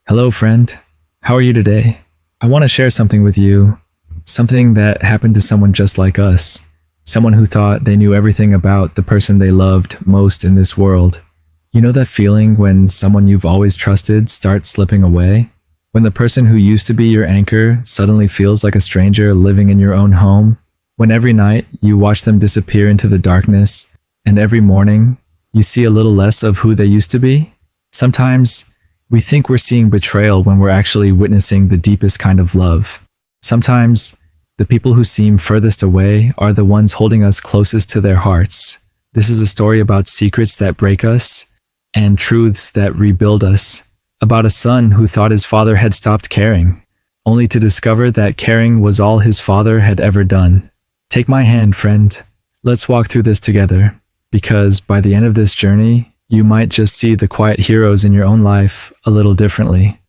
Hello, friend. How are you today? I want to share something with you, something that happened to someone just like us, someone who thought they knew everything about the person they loved most in this world. You know that feeling when someone you've always trusted starts slipping away? When the person who used to be your anchor suddenly feels like a stranger living in your own home? When every night you watch them disappear into the darkness, and every morning you see a little less of who they used to be? Sometimes we think we're seeing betrayal when we're actually witnessing the deepest kind of love. Sometimes the people who seem furthest away are the ones holding us closest to their hearts. This is a story about secrets that break us and truths that rebuild us, about a son who thought his father had stopped caring, only to discover that caring was all his father had ever done. Take my hand, friend. Let's walk through this together, because by the end of this journey, you might just see the quiet heroes in your own life a little differently.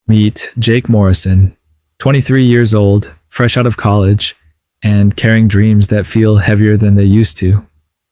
Meet Jake Morrison, 23 years old, fresh out of college, and carrying dreams that feel heavier than they used to.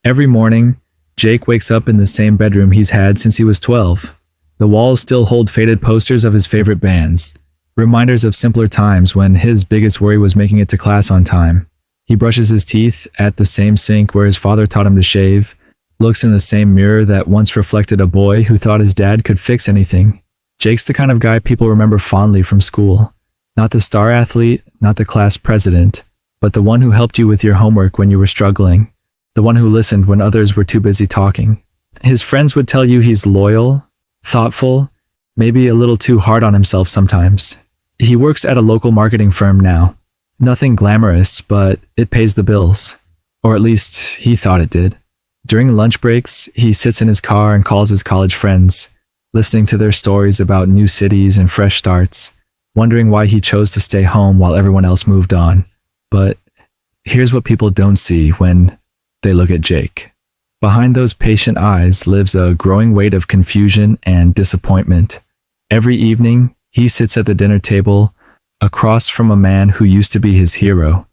Every morning, Jake wakes up in the same bedroom he's had since he was 12. The walls still hold faded posters of his favorite bands, reminders of simpler times when his biggest worry was making it to class on time. He brushes his teeth at the same sink where his father taught him to shave, looks in the same mirror that once reflected a boy who thought his dad could fix anything. Jake's the kind of guy people remember fondly from school. Not the star athlete, not the class president, but the one who helped you with your homework when you were struggling, the one who listened when others were too busy talking. His friends would tell you he's loyal, thoughtful, maybe a little too hard on himself sometimes. He works at a local marketing firm now. Nothing glamorous, but it pays the bills. Or at least he thought it did. During lunch breaks, he sits in his car and calls his college friends, listening to their stories about new cities and fresh starts, wondering why he chose to stay home while everyone else moved on. But here's what people don't see when they look at Jake. Behind those patient eyes lives a growing weight of confusion and disappointment. Every evening, he sits at the dinner table across from a man who used to be his hero,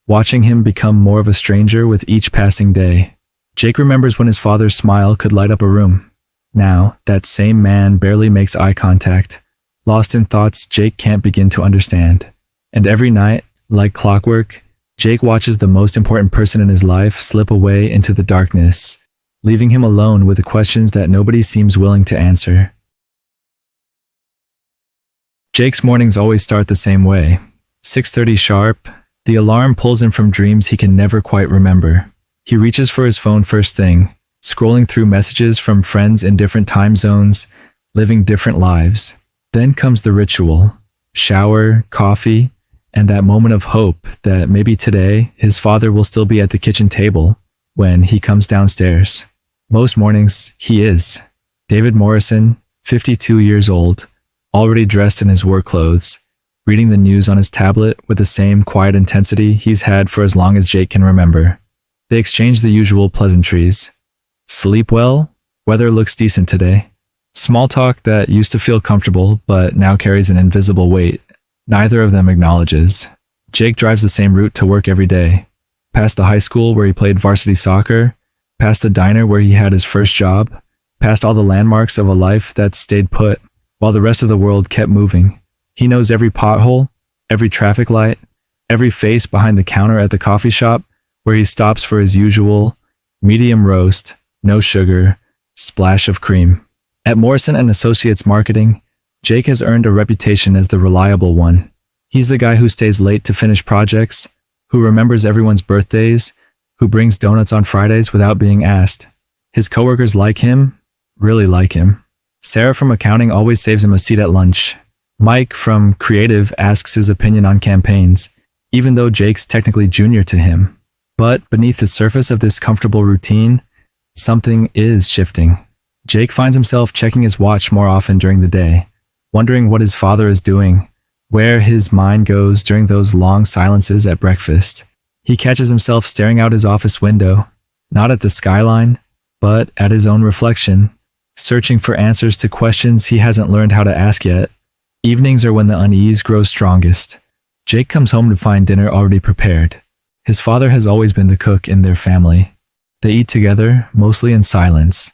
watching him become more of a stranger with each passing day. Jake remembers when his father's smile could light up a room. Now, that same man barely makes eye contact, lost in thoughts Jake can't begin to understand. And every night, like clockwork, Jake watches the most important person in his life slip away into the darkness, leaving him alone with the questions that nobody seems willing to answer. Jake's mornings always start the same way. 6:30 sharp, the alarm pulls him from dreams he can never quite remember. He reaches for his phone first thing, scrolling through messages from friends in different time zones, living different lives. Then comes the ritual: shower, coffee, and that moment of hope that maybe today his father will still be at the kitchen table when he comes downstairs. Most mornings, he is. David Morrison, 52 years old, already dressed in his work clothes, reading the news on his tablet with the same quiet intensity he's had for as long as Jake can remember. They exchange the usual pleasantries. Sleep well? Weather looks decent today. Small talk that used to feel comfortable but now carries an invisible weight. Neither of them acknowledges. Jake drives the same route to work every day. Past the high school where he played varsity soccer, past the diner where he had his first job, past all the landmarks of a life that stayed put while the rest of the world kept moving. He knows every pothole, every traffic light, every face behind the counter at the coffee shop where he stops for his usual medium roast, no sugar, splash of cream. At Morrison and Associates Marketing, Jake has earned a reputation as the reliable one. He's the guy who stays late to finish projects, who remembers everyone's birthdays, who brings donuts on Fridays without being asked. His coworkers like him, really like him. Sarah from accounting always saves him a seat at lunch. Mike from creative asks his opinion on campaigns, even though Jake's technically junior to him. But beneath the surface of this comfortable routine, something is shifting. Jake finds himself checking his watch more often during the day, wondering what his father is doing, where his mind goes during those long silences at breakfast. He catches himself staring out his office window, not at the skyline, but at his own reflection, searching for answers to questions he hasn't learned how to ask yet. Evenings are when the unease grows strongest. Jake comes home to find dinner already prepared. His father has always been the cook in their family. They eat together, mostly in silence.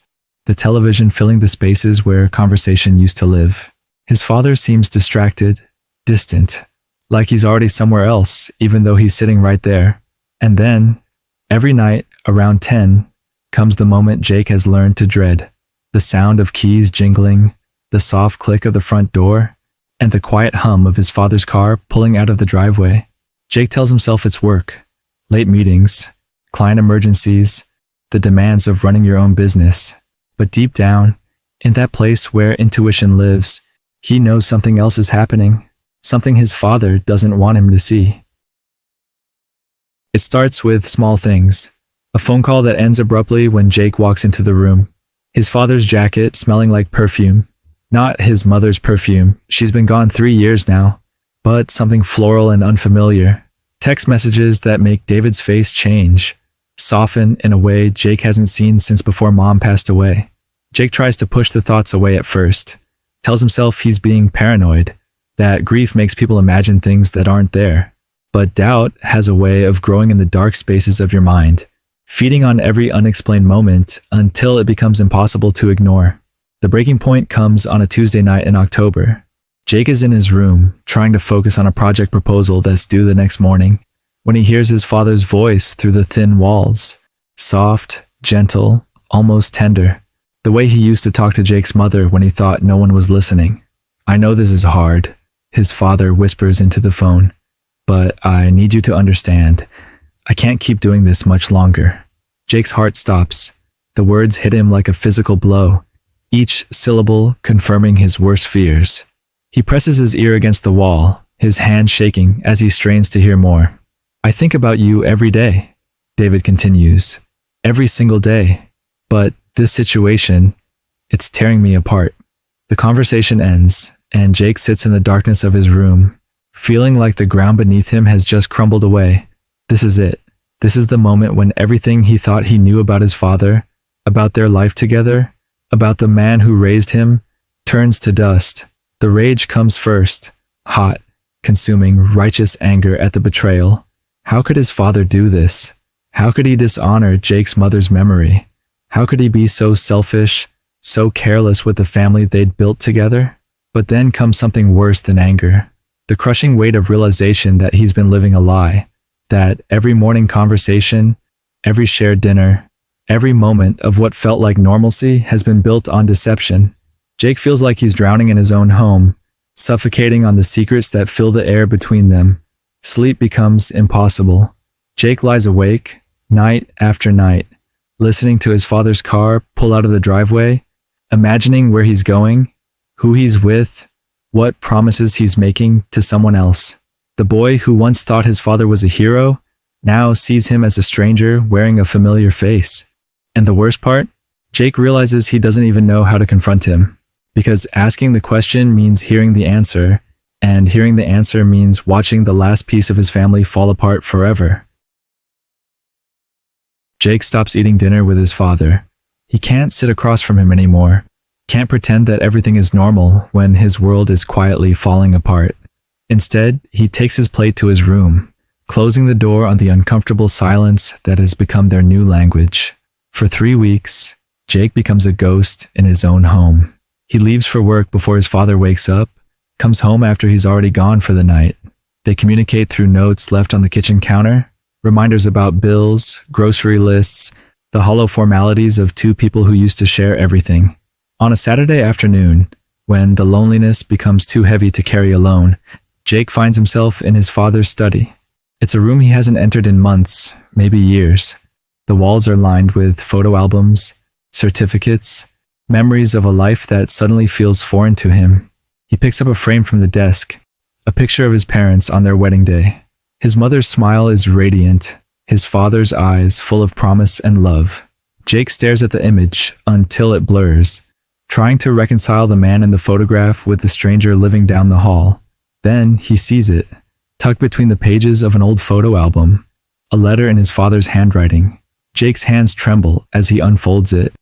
the television filling the spaces where conversation used to live. His father seems distracted, distant, like he's already somewhere else, even though he's sitting right there. And then, every night, around 10, comes the moment Jake has learned to dread. The sound of keys jingling, the soft click of the front door, and the quiet hum of his father's car pulling out of the driveway. Jake tells himself it's work, late meetings, client emergencies, the demands of running your own business. But deep down, in that place where intuition lives, he knows something else is happening, something his father doesn't want him to see. It starts with small things. A phone call that ends abruptly when Jake walks into the room. His father's jacket smelling like perfume. Not his mother's perfume. She's been gone 3 years now. But something floral and unfamiliar. Text messages that make David's face change, soften in a way Jake hasn't seen since before Mom passed away. Jake tries to push the thoughts away at first. Tells himself he's being paranoid, that grief makes people imagine things that aren't there. But doubt has a way of growing in the dark spaces of your mind, feeding on every unexplained moment until it becomes impossible to ignore. The breaking point comes on a Tuesday night in October. Jake is in his room, trying to focus on a project proposal that's due the next morning, when he hears his father's voice through the thin walls. Soft, gentle, almost tender. The way he used to talk to Jake's mother when he thought no one was listening. "I know this is hard," his father whispers into the phone, "but I need you to understand. I can't keep doing this much longer." Jake's heart stops. The words hit him like a physical blow, each syllable confirming his worst fears. He presses his ear against the wall, his hand shaking as he strains to hear more. "I think about you every day," David continues. "Every single day. But this situation, it's tearing me apart." The conversation ends, and Jake sits in the darkness of his room, feeling like the ground beneath him has just crumbled away. This is it. This is the moment when everything he thought he knew about his father, about their life together, about the man who raised him, turns to dust. The rage comes first, hot, consuming, righteous anger at the betrayal. How could his father do this? How could he dishonor Jake's mother's memory? How could he be so selfish, so careless with the family they'd built together? But then comes something worse than anger. The crushing weight of realization that he's been living a lie. That every morning conversation, every shared dinner, every moment of what felt like normalcy has been built on deception. Jake feels like he's drowning in his own home, suffocating on the secrets that fill the air between them. Sleep becomes impossible. Jake lies awake, night after night, listening to his father's car pull out of the driveway, imagining where he's going, who he's with, what promises he's making to someone else. The boy who once thought his father was a hero now sees him as a stranger wearing a familiar face. And the worst part? Jake realizes he doesn't even know how to confront him, because asking the question means hearing the answer, and hearing the answer means watching the last piece of his family fall apart forever. Jake stops eating dinner with his father. He can't sit across from him anymore, can't pretend that everything is normal when his world is quietly falling apart. Instead, he takes his plate to his room, closing the door on the uncomfortable silence that has become their new language. For 3 weeks, Jake becomes a ghost in his own home. He leaves for work before his father wakes up, comes home after he's already gone for the night. They communicate through notes left on the kitchen counter, reminders about bills, grocery lists, the hollow formalities of two people who used to share everything. On a Saturday afternoon, when the loneliness becomes too heavy to carry alone, Jake finds himself in his father's study. It's a room he hasn't entered in months, maybe years. The walls are lined with photo albums, certificates, memories of a life that suddenly feels foreign to him. He picks up a frame from the desk, a picture of his parents on their wedding day. His mother's smile is radiant, his father's eyes full of promise and love. Jake stares at the image until it blurs, trying to reconcile the man in the photograph with the stranger living down the hall. Then he sees it, tucked between the pages of an old photo album, a letter in his father's handwriting. Jake's hands tremble as he unfolds it,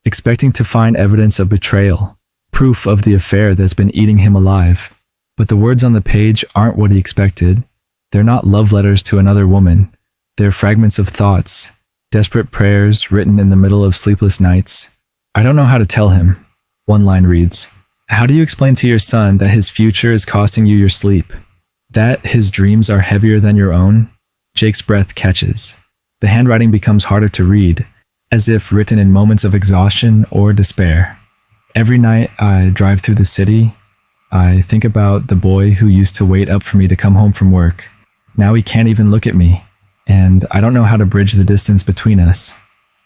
expecting to find evidence of betrayal, proof of the affair that's been eating him alive. But the words on the page aren't what he expected. They're not love letters to another woman. They're fragments of thoughts, desperate prayers written in the middle of sleepless nights. I don't know how to tell him. One line reads, "How do you explain to your son that his future is costing you your sleep? That his dreams are heavier than your own?" Jake's breath catches. The handwriting becomes harder to read, as if written in moments of exhaustion or despair. "Every night I drive through the city, I think about the boy who used to wait up for me to come home from work. Now he can't even look at me, and I don't know how to bridge the distance between us."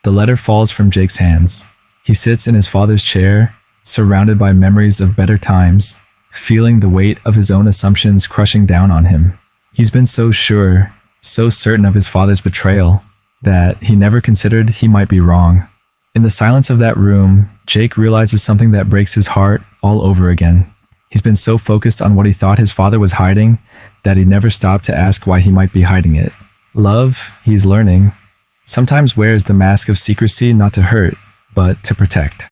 The letter falls from Jake's hands. He sits in his father's chair, surrounded by memories of better times, feeling the weight of his own assumptions crushing down on him. He's been so sure, so certain of his father's betrayal, that he never considered he might be wrong. In the silence of that room, Jake realizes something that breaks his heart all over again. He's been so focused on what he thought his father was hiding that he never stopped to ask why he might be hiding it. Love, he's learning, sometimes wears the mask of secrecy not to hurt, but to protect.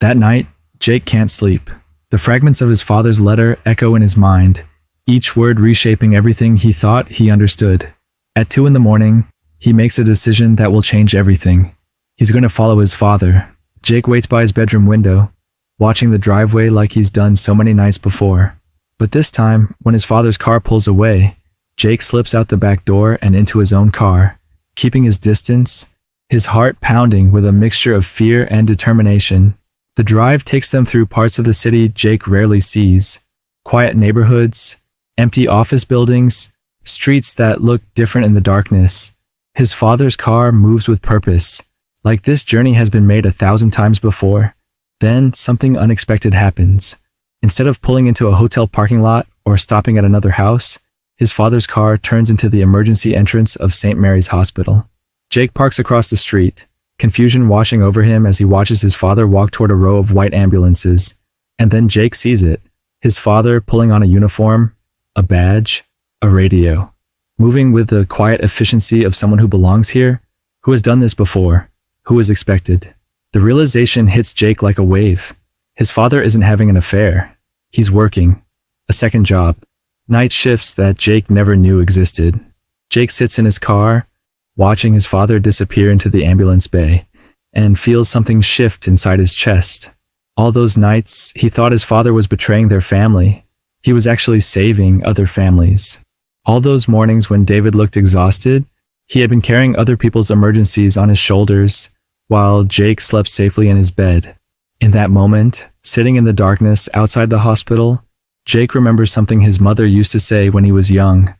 That night, Jake can't sleep. The fragments of his father's letter echo in his mind, each word reshaping everything he thought he understood. At 2 a.m, he makes a decision that will change everything. He's going to follow his father. Jake waits by his bedroom window, watching the driveway like he's done so many nights before. But this time, when his father's car pulls away, Jake slips out the back door and into his own car, keeping his distance, his heart pounding with a mixture of fear and determination. The drive takes them through parts of the city Jake rarely sees. Quiet neighborhoods, empty office buildings, streets that look different in the darkness. His father's car moves with purpose, like this journey has been made 1,000 times before. Then something unexpected happens. Instead of pulling into a hotel parking lot or stopping at another house, his father's car turns into the emergency entrance of St. Mary's Hospital. Jake parks across the street, confusion washing over him as he watches his father walk toward a row of white ambulances. And then Jake sees it, his father pulling on a uniform, a badge, a radio, moving with the quiet efficiency of someone who belongs here, who has done this before, who is expected. The realization hits Jake like a wave. His father isn't having an affair. He's working. A second job. Night shifts that Jake never knew existed. Jake sits in his car, watching his father disappear into the ambulance bay, and feels something shift inside his chest. All those nights, he thought his father was betraying their family. He was actually saving other families. All those mornings when David looked exhausted, he had been carrying other people's emergencies on his shoulders, while Jake slept safely in his bed. In that moment, sitting in the darkness outside the hospital, Jake remembers something his mother used to say when he was young.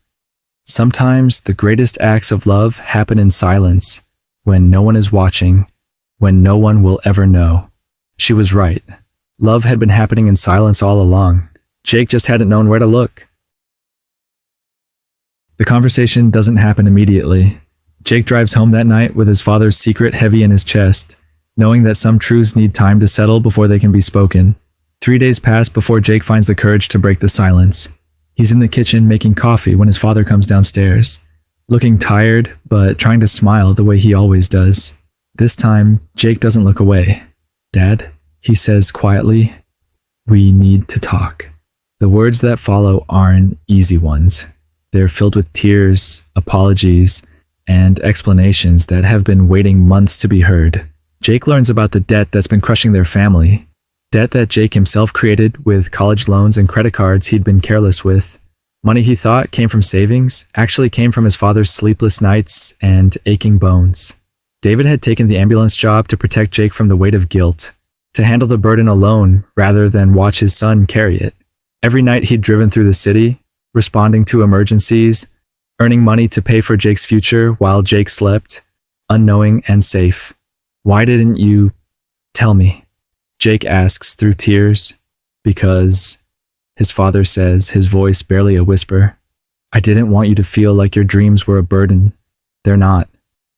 Sometimes the greatest acts of love happen in silence, when no one is watching, when no one will ever know. She was right. Love had been happening in silence all along. Jake just hadn't known where to look. The conversation doesn't happen immediately. Jake drives home that night with his father's secret heavy in his chest, knowing that some truths need time to settle before they can be spoken. 3 days pass before Jake finds the courage to break the silence. He's in the kitchen making coffee when his father comes downstairs, looking tired but trying to smile the way he always does. This time, Jake doesn't look away. "Dad," he says quietly, "we need to talk." The words that follow aren't easy ones. They're filled with tears, apologies, and explanations that have been waiting months to be heard. Jake learns about the debt that's been crushing their family. Debt that Jake himself created with college loans and credit cards he'd been careless with. Money he thought came from savings actually came from his father's sleepless nights and aching bones. David had taken the ambulance job to protect Jake from the weight of guilt, to handle the burden alone rather than watch his son carry it. Every night he'd driven through the city, responding to emergencies, earning money to pay for Jake's future while Jake slept, unknowing and safe. "Why didn't you tell me?" Jake asks through tears. "Because," his father says, his voice barely a whisper, "I didn't want you to feel like your dreams were a burden. They're not.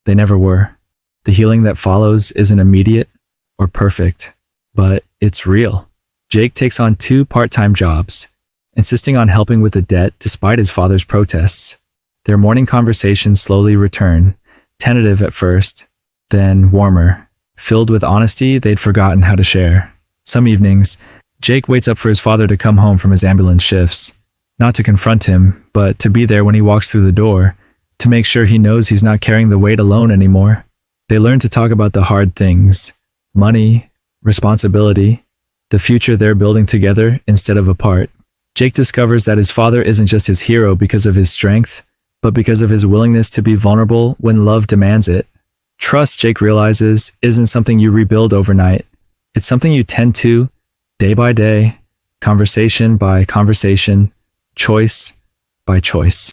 They never were. The healing that follows isn't immediate or perfect, but it's real." Jake takes on 2 part-time jobs, insisting on helping with the debt despite his father's protests. Their morning conversations slowly return, tentative at first, then warmer, filled with honesty they'd forgotten how to share. Some evenings, Jake waits up for his father to come home from his ambulance shifts, not to confront him, but to be there when he walks through the door, to make sure he knows he's not carrying the weight alone anymore. They learn to talk about the hard things, money, responsibility, the future they're building together instead of apart. Jake discovers that his father isn't just his hero because of his strength, but because of his willingness to be vulnerable when love demands it. Trust, Jake realizes, isn't something you rebuild overnight. It's something you tend to, day by day, conversation by conversation, choice by choice.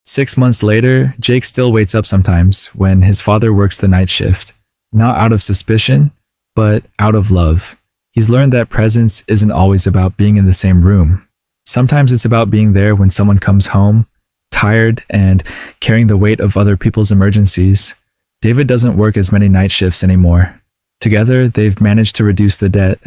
6 months later, Jake still waits up sometimes when his father works the night shift. Not out of suspicion, but out of love. He's learned that presence isn't always about being in the same room. Sometimes it's about being there when someone comes home, tired and carrying the weight of other people's emergencies. David doesn't work as many night shifts anymore. Together, they've managed to reduce the debt,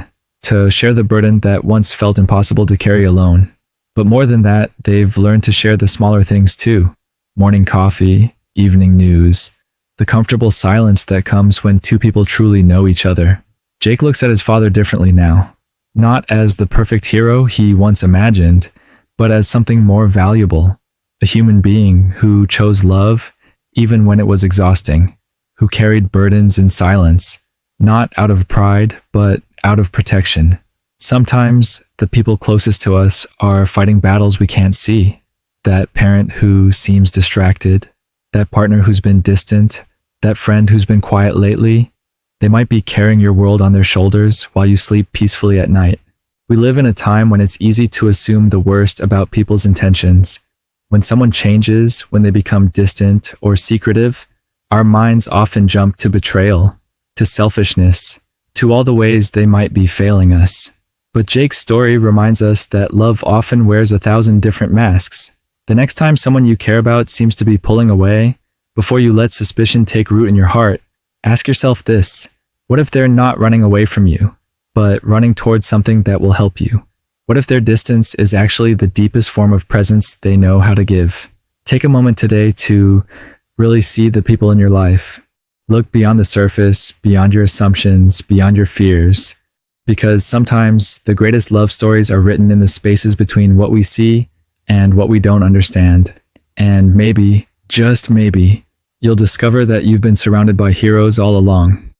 to share the burden that once felt impossible to carry alone. But more than that, they've learned to share the smaller things too. Morning coffee, evening news, the comfortable silence that comes when two people truly know each other. Jake looks at his father differently now. Not as the perfect hero he once imagined, but as something more valuable. A human being who chose love even when it was exhausting, who carried burdens in silence, not out of pride, but out of protection. Sometimes the people closest to us are fighting battles we can't see. That parent who seems distracted, that partner who's been distant, that friend who's been quiet lately. They might be carrying your world on their shoulders while you sleep peacefully at night. We live in a time when it's easy to assume the worst about people's intentions. When someone changes, when they become distant or secretive, our minds often jump to betrayal, to selfishness, to all the ways they might be failing us. But Jake's story reminds us that love often wears 1,000 different masks. The next time someone you care about seems to be pulling away, before you let suspicion take root in your heart, ask yourself this: what if they're not running away from you, but running towards something that will help you? What if their distance is actually the deepest form of presence they know how to give? Take a moment today to really see the people in your life. Look beyond the surface, beyond your assumptions, beyond your fears, because sometimes the greatest love stories are written in the spaces between what we see and what we don't understand. And maybe, just maybe, you'll discover that you've been surrounded by heroes all along.